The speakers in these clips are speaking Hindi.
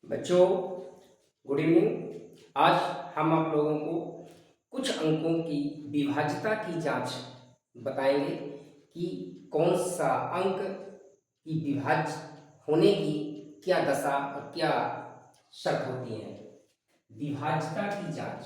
बच्चों, गुड इवनिंग। आज हम आप लोगों को कुछ अंकों की विभाज्यता की जांच बताएंगे कि कौन सा अंक की विभाज्य होने की क्या दशा और क्या शर्त होती है। विभाज्यता की जांच।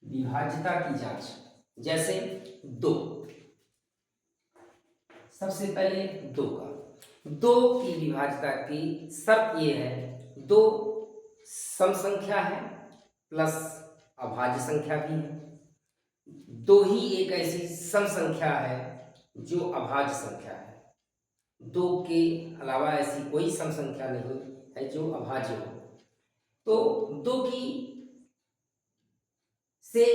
विभाज्यता की जांच जैसे दो। सबसे पहले दो की विभाज्यता की शर्त यह है, दो सम संख्या है प्लस अभाज्य संख्या भी है। दो ही एक ऐसी सम संख्या है जो अभाज्य संख्या है। दो के अलावा ऐसी कोई सम संख्या नहीं है जो अभाज्य हो। तो दो की से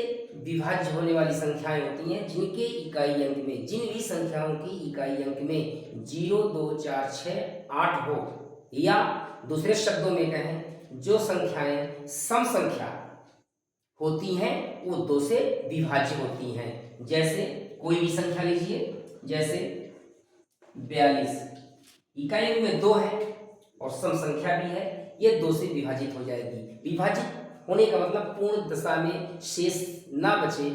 विभाज्य होने वाली संख्याएं होती हैं जिनके इकाई अंक में, जिन भी संख्याओं की इकाई अंक में 0, 2, 4, 6, 8 हो, या दूसरे शब्दों में कहें जो संख्याएं सम संख्या होती हैं वो दो से विभाज्य होती हैं। जैसे कोई भी संख्या लीजिए, जैसे 42 इकाई अंक में 2 है और सम संख्या भी है, ये 2 से विभाजित हो जाएगी। विभाजित होने का मतलब पूर्ण दशा में शेष ना बचे,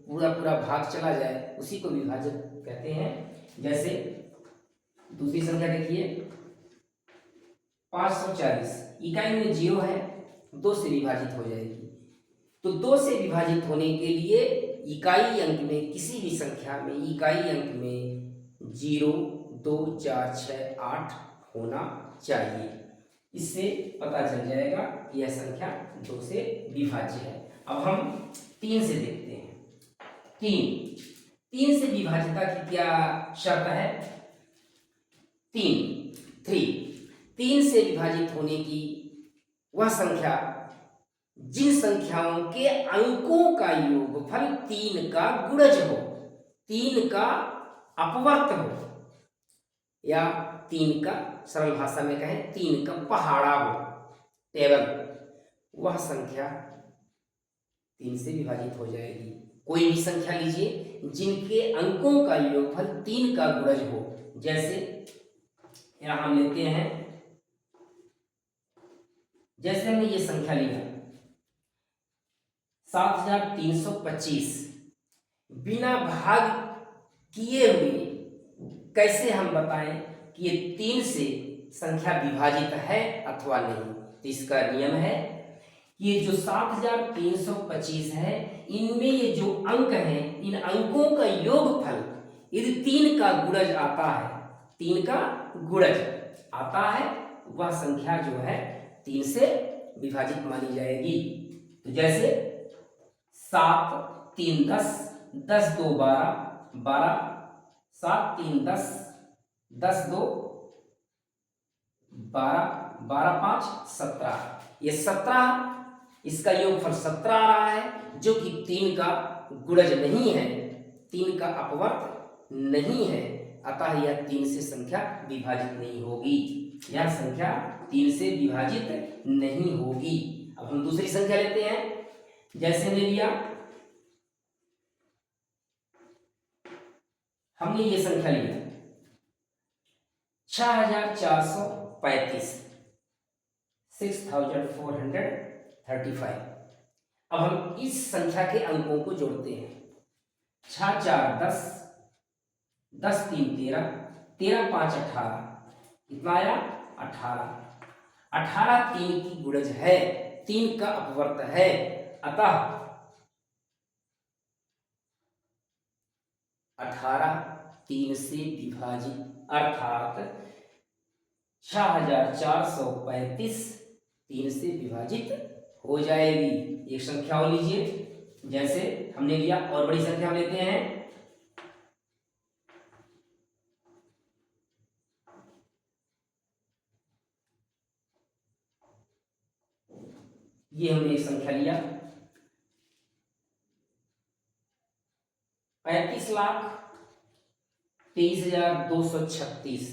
पूरा पूरा भाग चला जाए, उसी को विभाजन कहते हैं। जैसे दूसरी संख्या देखिए 540 इकाई में 0 है, 2 से विभाजित हो जाएगी। तो 2 से विभाजित होने के लिए इकाई अंक में, किसी भी संख्या में इकाई अंक में 0, 2, 4, 6, 8 होना चाहिए। इससे पता चल जाएगा कि यह संख्या 2 से विभाज्य है। अब हम 3 से देखते हैं। 3 से विभाज्यता की क्या शर्त है? 3 से विभाजित होने की वह संख्या जिन संख्याओं के अंकों का योगफल 3 का गुणज हो, 3 का अपवर्त हो, या 3 का सरल भाषा में कहें 3 का पहाड़ा हो, टेबल, वह संख्या 3 से विभाजित हो जाएगी। कोई भी संख्या लीजिए जिनके अंकों का योगफल 3 का गुणज हो। जैसे यहां हम लेते हैं, जैसे हमने ये संख्या लिया 7325, बिना भाग किए हुए कैसे हम बताएं कि ये 3 से संख्या विभाजित है अथवा नहीं? तो इसका नियम है कि ये जो 7325 है, इनमें ये जो अंक हैं, इन अंकों का योगफल यदि 3 का गुणज आता है, 3 का गुणज आता है, वह संख्या जो है 3 से विभाजित मानी जाएगी। तो जैसे 7, 3, 10, 10, 2, 12, 12, 7, 3, 10, 10, 2, 12, 12, 5, 17। ये 17, इसका योगफल 17 आ रहा है, जो कि 3 का गुणज नहीं है, 3 का अपवर्त नहीं है, अतः यह 3 से संख्या विभाजित नहीं होगी। यह संख्या 3 से विभाजित नहीं होगी। अब हम दूसरी संख्या लेते हैं। जैसे हमने लिया, हमने ये संख्या लिया 6435, 6435। अब हम इस संख्या के अंकों को जोड़ते हैं। 6, 4, 10, 10, 3, 13, 13, 5, 18, कितना आया? 18। 18 3 की गुणज है, 3 का अपवर्त है, अतः 18 3 से विभाजित, अर्थात 6435 3 से विभाजित हो जाएगी। एक संख्या और लीजिए, जैसे हमने लिया, और बड़ी संख्या हम लेते हैं, ये हमने एक संख्या लिया 35,23,236।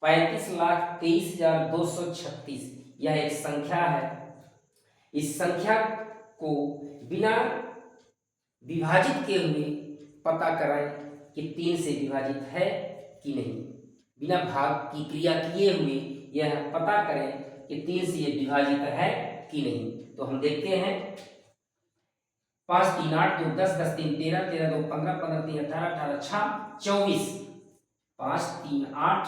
35,23,236 यह एक संख्या है। इस संख्या को बिना विभाजित किए हुए पता कराएं कि 3 से विभाजित है कि नहीं। बिना भाग की क्रिया किए हुए यह पता करें कि 3 से यह विभाजित है कि नहीं। तो हम देखते हैं 5 3 8 2 10 10 3 13 13 2 15 15 3 18 18 6 24 5 3 8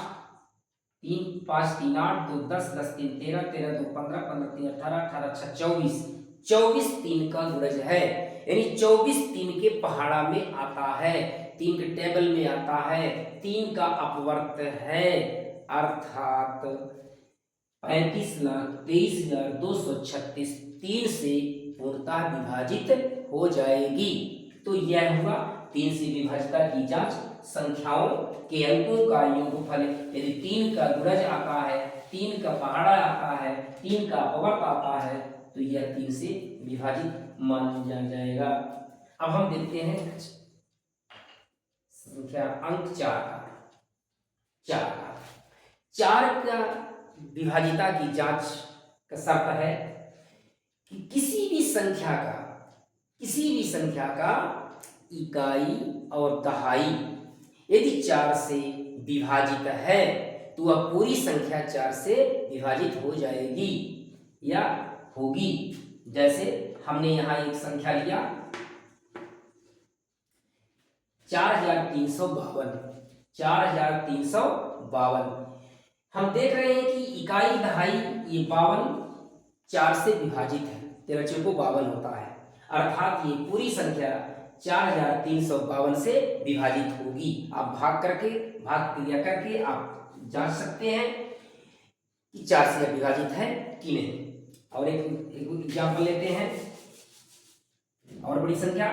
3 5 3 8 2 10 10 3 13 13 2 15 15 3 18 18 6 24 24 3 का गुणज है। यानी 24 3 के पहाड़ा में आता है, 3 के टेबल में आता है, 3 का अपवर्त है, अर्थात 35,23,236 3 से पूर्णतः विभाजित हो जाएगी। तो यह हुआ 3 से विभाजिता की जांच। संख्याओं के अंकों का योगफल यदि 3 का गुणज आता है, 3 का पहाड़ा आता है, 3 का अपवर्त आता है तो यह 3 से विभाजित माना जाएगा। अब हम देखते हैं संख्या अंक 4 का विभाजिता की जांच का शर्त है कि किसी भी संख्या का इकाई और दहाई यदि 4 से विभाजित है तो वह पूरी संख्या 4 से विभाजित हो जाएगी या होगी। जैसे हमने यहां एक संख्या लिया 4352। हम देख रहे हैं कि इकाई दहाई ये 52 4 से विभाजित है, 13 चौको 52 होता है, अर्थात ये पूरी संख्या 4352 से विभाजित होगी। आप भाग क्रिया करके आप जांच सकते हैं कि 4 से विभाजित है कि नहीं। और एक एग्जाम्पल लेते हैं और बड़ी संख्या,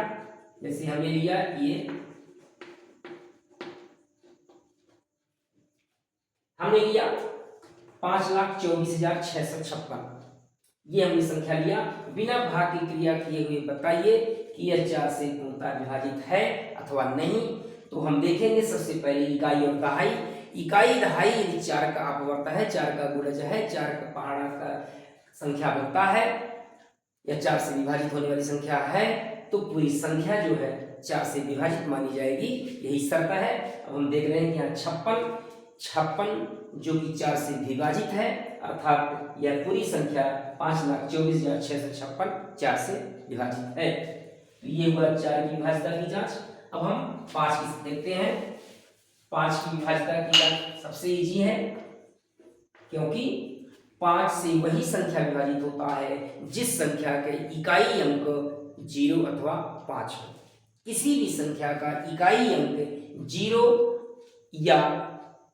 जैसे हमने लिया ये हमने लिया 5,24,656 ये हमने संख्या लिया। बिना भाग की क्रिया किए हुए बताइए कि यह 4 से पूर्णतः विभाजित है अथवा नहीं। तो हम देखेंगे सबसे पहले इकाई और दहाई। इकाई दहाई यदि 4 का अपवर्त है, 4 का गुणज है, 4 का पहाड़ा का संख्या बनता है या 4 से विभाजित होने वाली संख्या है तो पूरी संख्या जो है 4 से विभाजित मानी जाएगी, यही शर्त है। अब हम देख रहे हैं कि यहाँ 56 जो कि 4 से विभाजित है, अर्थात यह पूरी संख्या 5,24,656 4 से विभाजित है। तो ये हुआ 4 की विभाजिता की जांच। अब हम 5 की देखते हैं। 5 की विभाजिता की जांच सबसे इजी है, क्योंकि 5 से वही संख्या विभाजित होता है जिस संख्या के इकाई अंक 0 अथवा 5 हो। किसी भी संख्या का इकाई अंक 0 या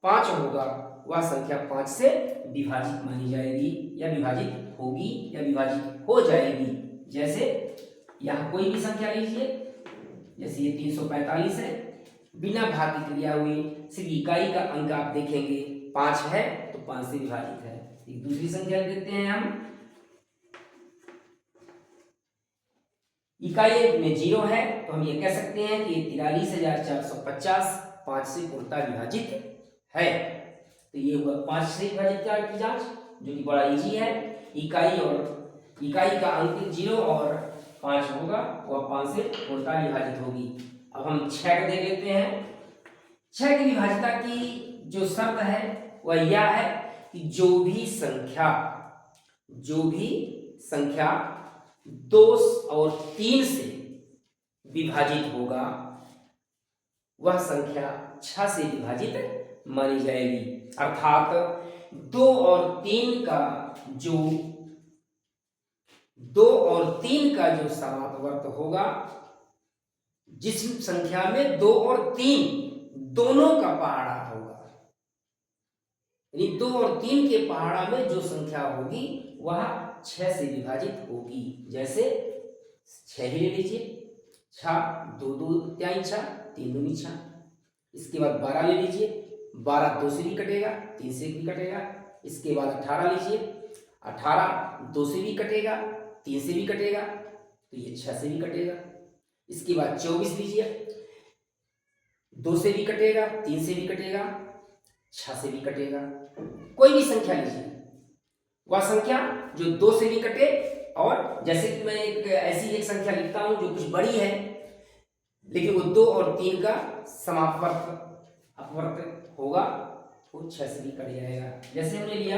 5 होगा वह संख्या 5 से विभाजित मानी जाएगी या विभाजित होगी या विभाजित हो जाएगी। जैसे यहाँ कोई भी संख्या लीजिए, जैसे ये 345 है, बिना भाग की क्रिया हुई सिर्फ इकाई का अंक आप देखेंगे 5 है तो 5 से विभाजित है। एक दूसरी संख्या देखते हैं हम, इकाई में 0 है तो हम ये कह सकते हैं कि 43,450 5 से पूर्णतः विभाजित है। तो ये हुआ 5 से विभाजित की जांच, जो कि बड़ा इजी है। इकाई का अंक 0 और 5 होगा, वह 5 से पूर्णतः विभाजित होगी। अब हम 6 को देख लेते हैं। 6 की विभाजिता की जो शर्त है वह यह है कि जो भी संख्या 2 और 3 से विभाजित होगा वह संख्या 6 से विभाजित मानी जाएगी। अर्थात 2 और 3 का जो समापवर्त होगा, जिस संख्या में 2 और 3 दोनों का पहाड़ा होगा, यानी 2 और 3 के पहाड़ा में जो संख्या होगी वह 6 से विभाजित होगी। जैसे 6 ही ले लीजिए, 6 2 2 6 3 2 6। इसके बाद 12 ले लीजिए, 12 2 से भी कटेगा, 3 से भी कटेगा। इसके बाद 18 लीजिए, 18 2 से भी कटेगा, 3 से भी कटेगा, तो ये 6 से भी कटेगा। इसके बाद 24 लीजिए, 2 से भी कटेगा, 3 से भी कटेगा, 6 से भी कटेगा। कोई भी संख्या लीजिए, वह संख्या जो 2 से भी कटे, और जैसे कि मैं एक ऐसी एक संख्या लिखता हूं जो कुछ बड़ी है लेकिन वो 2 और 3 का समापवर्त अपवर्त होगा, वो 6 से भी कट जाएगा। जैसे हमने लिया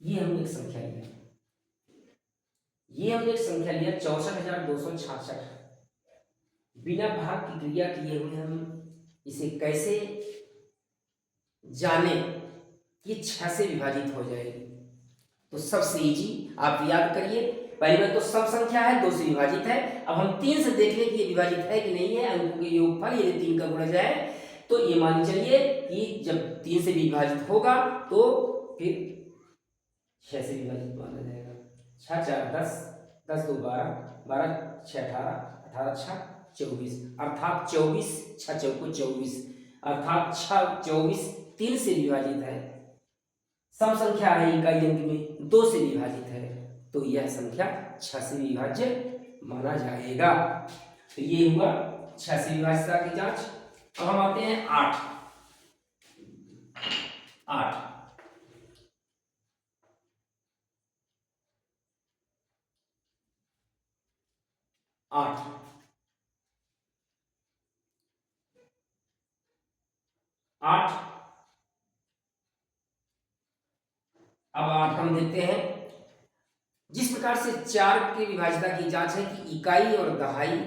ये हमने एक संख्या लिया, ये हमने एक संख्या लिया 64,266। बिना भाग की क्रिया किए हुए हम इसे कैसे जाने कि 6 से विभाजित हो जाएगी। तो सबसे इजी आप याद करिए, पहले में तो सब संख्या है 2 से विभाजित है। अब हम 3 से देख लें कि ये विभाजित है कि नहीं है। अंकों के योगफल यदि 3 का गुणा जाए तो ये मान चलिए कि जब 3 से विभाजित होगा तो फिर 6 से विभाजित माना जाएगा। 6 4 10, 10 2 12, 12 6 18, 18 6 24, अर्थात 24 6 चौको 24, अर्थात 6 24 3 से विभाजित है। सम संख्या है इकाई अंक में 2 से विभाजित है, तो यह संख्या 6 से विभाज्य माना जाएगा। तो ये हुआ 6 से विभाज्यता की जांच। अब हम आते हैं 8 8 अब 8 हम देखते हैं। जिस प्रकार से 4 के विभाज्यता की जांच है कि इकाई और दहाई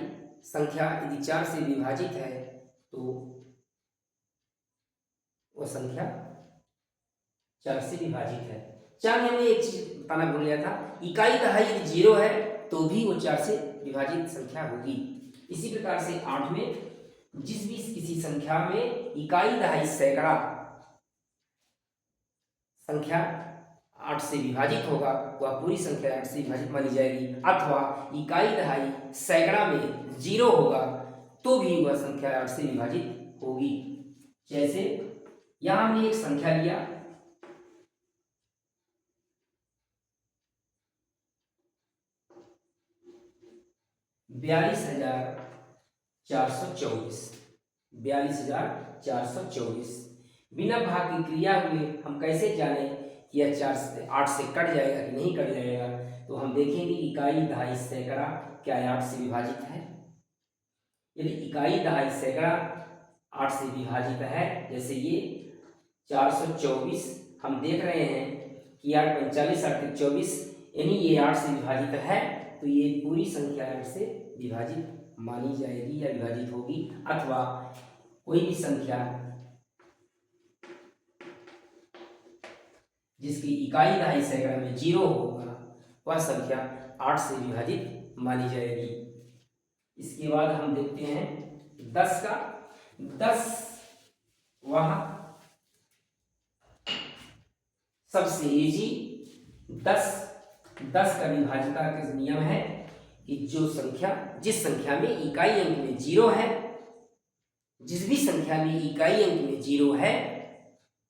संख्या यदि 4 से विभाजित है तो वह संख्या 4 से विभाजित है। 4 में हमने एक चीज बताना भूल गया था, इकाई दहाई यदि 0 है तो भी वो 4 से विभाजित संख्या होगी। इसी प्रकार से 8 में जिस भी किसी संख्या में इकाई दहाई सैकड़ा संख्या 8 से विभाजित होगा, वह पूरी संख्या 8 से विभाजित मानी जाएगी। अथवा इकाई दहाई सैकड़ा में 0 होगा तो भी वह संख्या 8 से विभाजित होगी। जैसे यहां हमने एक संख्या लिया 42,424, 42,424। बिना भाग की क्रिया हुए हम कैसे जाने कि यह 4 से 8 से कट जाएगा कि नहीं कट जाएगा। तो हम देखेंगे इकाई दहाई सैकड़ा क्या 8 से विभाजित है। यदि इकाई दहाई सैकड़ा 8 से विभाजित है, जैसे ये 424 हम देख रहे हैं कि 8 45 8 24, यानी ये 8 से विभाजित है, तो ये पूरी संख्या 8 से विभाजित मानी जाएगी या विभाजित होगी। अथवा कोई भी संख्या जिसकी इकाई दहाई सैकड़ा में 0 होगा वह संख्या 8 से विभाजित मानी जाएगी। इसके बाद हम देखते हैं 10 का। 10 वह सबसे इजी 10 का विभाज्यता का नियम है कि जो संख्या जिस संख्या में इकाई अंक में 0 है, जिस भी संख्या में इकाई अंक में 0 है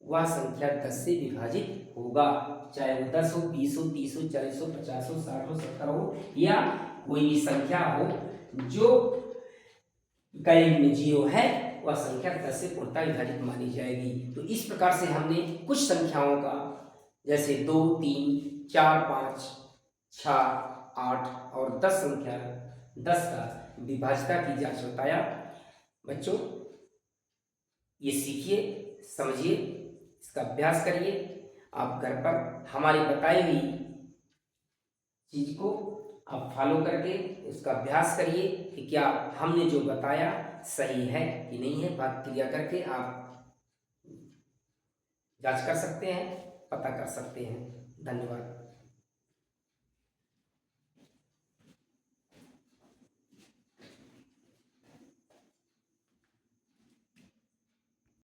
वह संख्या 10 से विभाजित होगा, चाहे वो 10 हो 20 हो 30 हो 40 हो 50 हो 60 हो 70 हो या कोई भी संख्या हो जो इकाई अंक में 0 है वह संख्या 10 से पूर्णतः विभाजित मानी जाएगी। तो इस प्रकार से हमने कुछ संख्याओं का जैसे 2 3 4 5 6 8 और 10 संख्या 10 का विभाज्यता की जांच बताया। बच्चों ये सीखिए, समझिए, इसका अभ्यास करिए। आप घर पर हमारी बताई हुई चीज को आप फॉलो करके इसका अभ्यास करिए कि क्या हमने जो बताया सही है कि नहीं है। बात क्रिया करके आप जांच कर सकते हैं, पता कर सकते हैं। धन्यवाद।